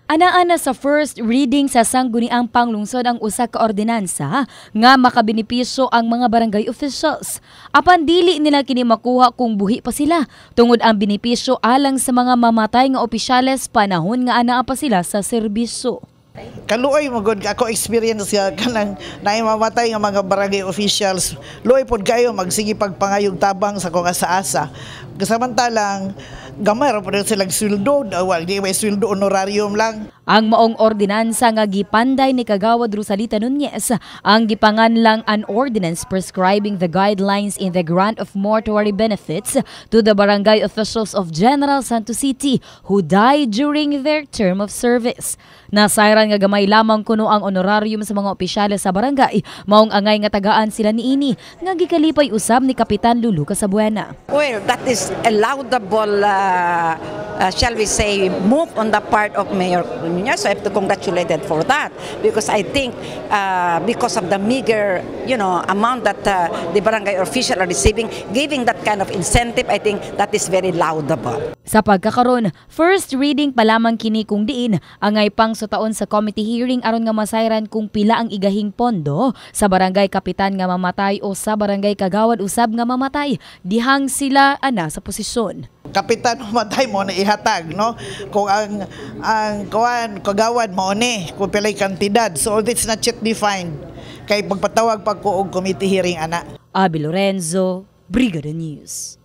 Ana-ana sa first reading sa sangguniang panglungsod ang usa ka ordinansa nga makabenepisyo ang mga barangay officials. Apan dili nila kini makuha kung buhi pa sila tungod ang benepisyo alang sa mga mamatay nga opisyales panahon nga anaa pa sila sa serbisyo. Kaluoy mo gud ako experience siya kanang naimamatay nga mga barangay officials. Luoy pod kayo magsige pagpangayog tabang sa kung asa-asa. Kasamantalang gamay ra pod silang sweldo, di may sweldo honorarium lang. Ang maong ordinansa nga gipanday ni Kagawad Rosalita Nunez ang gipanganlang an ordinance prescribing the guidelines in the grant of mortuary benefits to the barangay officials of General Santos City who died during their term of service. Nasayran nga gamay lamang kuno ang honorarium sa mga opisyales sa barangay, maong angay nga tagaan sila niini nga gikalipay usab ni Kapitan Lulu Casabuena. Well, that is a laudable shall we say, move on the part of Mayor Nunez. So I have to congratulate her for that because I think because of the meager, amount that the barangay official are receiving, giving that kind of incentive, I think that is very laudable. Sa pagkakaron, first reading pa lamang kini kung diin angay pang sutaon sa committee hearing aron nga masayran kung pila ang igahing pondo sa barangay kapitan nga mamatay o sa barangay kagawad usab nga mamatay dihang sila ana sa posisyon. Kapitan matay mo na ihatag, no? Kung ang kagawad mo ni kung pilay kantidad, so it's not yet defined kay pagpatawag pag ko og committee hearing ana. Abi Lorenzo, Brigada News.